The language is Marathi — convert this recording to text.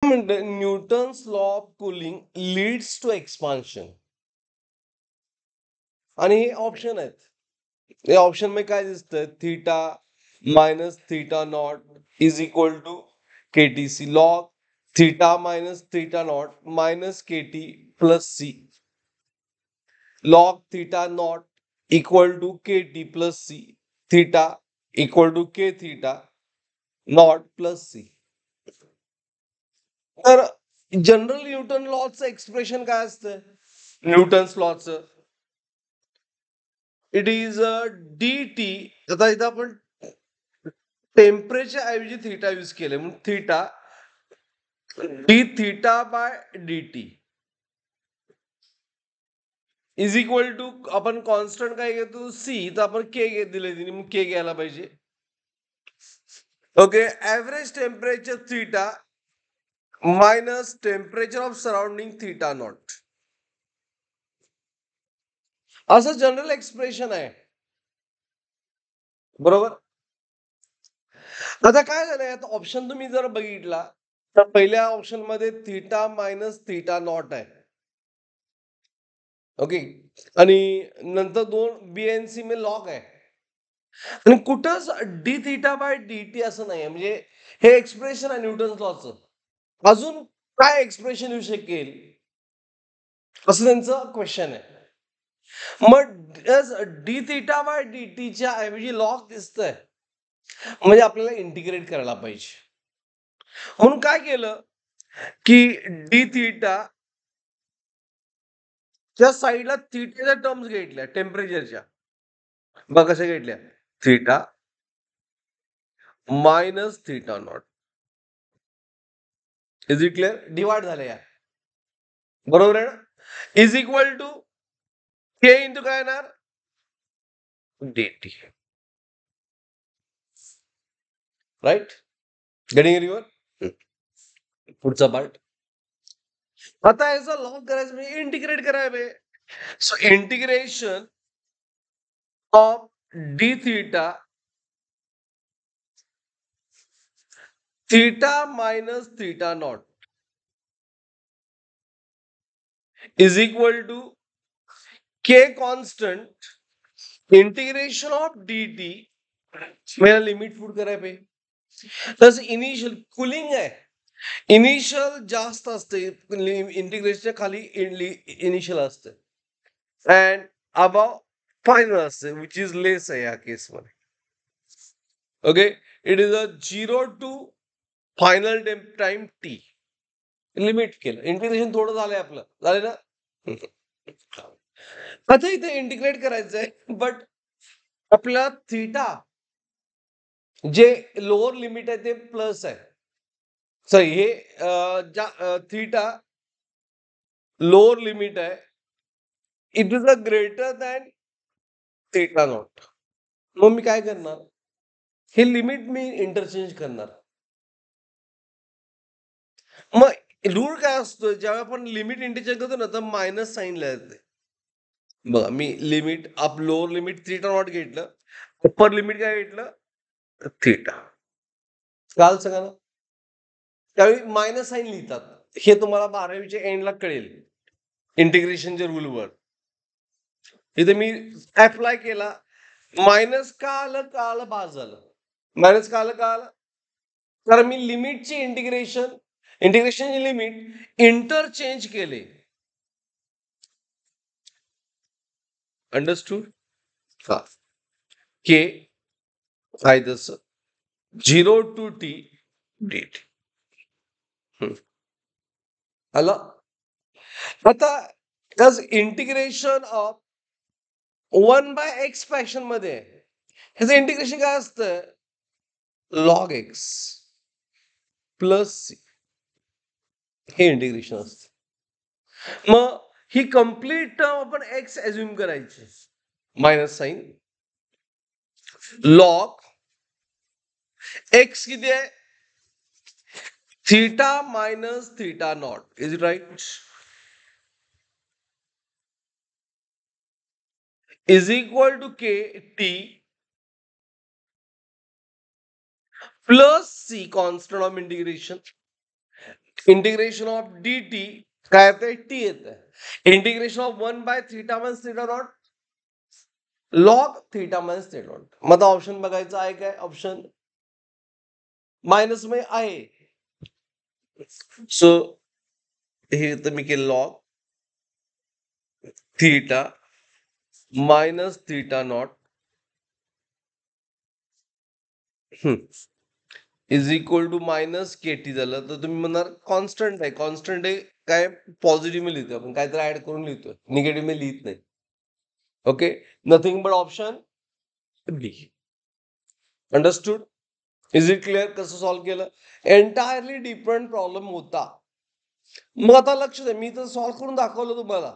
म्हणते Newton's law of cooling leads to expansion. आणि हे ऑप्शन आहेत. या ऑप्शन मध्ये काय दिसतंय? Theta minus theta naught is equal to KTC. Log theta minus theta naught minus KT plus C. Log theta naught equal to KT plus C. Theta equal to K theta naught plus C. तर जनरल न्यूटन लॉचं एक्सप्रेशन काय असतं? न्यूटन्स लॉचं इट इज डी टी. आता इथं आपण टेम्परेचर ऐवजी थीटा यूज केले म्हणून theta D theta by D T is equal to, आपण कॉन्स्टंट काय घेतो? सी. तर आपण के दिले तिने, मग के घ्यायला पाहिजे. Okay. Average temperature theta minus temperature of surrounding theta naught, असं जनरल एक्सप्रेशन आहे. बरोबर. आता काय झालंय? आता ऑप्शन तुम्ही जर बघितला तर पहिल्या ऑप्शन मध्ये थीटा मायनस थीटा नॉट आहे. ओके. आणि नंतर दोन बीएनसी में लॉग आहे. आणि कुठंच D theta by D T असं नाही. म्हणजे हे एक्सप्रेशन आहे न्यूटन्स लॉचं. अजून काय एक्सप्रेशन येऊ शकेल असं त्यांचं क्वेश्चन आहे. मग डी थीटा बाय डी टीच्या ऐवजी लॉग दिसतंय, म्हणजे आपल्याला इंटिग्रेट करायला पाहिजे. म्हणून काय केलं की डी थीटा त्या साईडला थीटाच्या टर्म्स घेतल्या टेम्परेचरच्या. बघ कशा घेतल्या? Theta minus theta naught. Is it clear? Divide झाले या. बरोबर आहे ना? Is equal to K into काय येणार? dt. राईट? Getting anyone? पुढचा पार्ट. आता याचा लॉग करायचं म्हणजे इंटिग्रेट करायला. So integration of D theta theta minus theta naught is equal to K constant integration of D T. मेरा लिमिट पुट करायला पाहिजे. तसं इनिशियल कुलिंग आहे, इनिशियल जास्त असते, इंटिग्रेशनच्या खाली इनिशियल असते अँड अबाव फायनल असते विच इज लेस आहे या केसमध्ये. Okay. It is a 0 to final time T. Limit केलं. इंटिग्रेशन थोडं झालंय आपलं. झालं ना? आता इथे इंटिग्रेट करायचंय, बट आपला थीटा जे लोअर लिमिट आहे ते प्लस आहे. सॉरी, हे थीटा लोअर लिमिट आहे. It is a greater than theta naught. मग मी काय करणार? हे लिमिट मी इंटरचेंज करणार. मग रूल काय असतो? ज्यावेळी आपण लिमिट इंटरचेंज करतो ना, तर मायनस साईन लिहायचं. बघा, मी limit lower limit theta naught घेतलं, अप्पर लिमिट काय घेतलं? थीटा. काल सांगा ना, त्यावेळी मायनस साईन लिहितात. हे तुम्हाला 12वीच्या एंडला कळेल इंटिग्रेशनच्या रूलवर. इथे मी अप्लाय केला, मायनस का आलं बाज झालं. मायनस का आलं तर मी लिमिटची इंटिग्रेशनची लिमिट इंटरचेंज केले. अंडरस्टूड? हा. के आहे तसं 0 टू टी डी टी. आलं? आता इंटिग्रेशन ऑफ 1/x फॅक्शन मध्ये ह्याचं इंटिग्रेशन काय असतं? लॉग एक्स प्लस सी हे इंटिग्रेशन असतं. मग ही कंप्लीट टर्म आपण एक्स अज्युम करायची, मायनस साईन लॉग एक्स किती आहे? Theta minus theta naught. Is it right? Is equal to K T plus C constant of integration. Integration of D T काय येतंय टी येतंय integration of 1/θ minus θ naught log theta minus θ naught. मग आता ऑप्शन बघायचा आहे काय ऑप्शन मायनस मध्ये आहे. सो हे तर मी केलं log theta minus θ naught is equal to minus KT झालं तर तुम्ही म्हणणार कॉन्स्टंट आहे काय पॉझिटिव्ह मी लिहितोय आपण काहीतरी ऍड करून लिहितोय निगेटिव्ह मी लिहित नाही. Okay nothing but option B. Understood. Is it clear कसं सॉल्व्ह केलं. एंटायरली डिफरंट प्रॉब्लेम होता. मग आता लक्ष द्या मी तर सॉल्व्ह करून दाखवलं तुम्हाला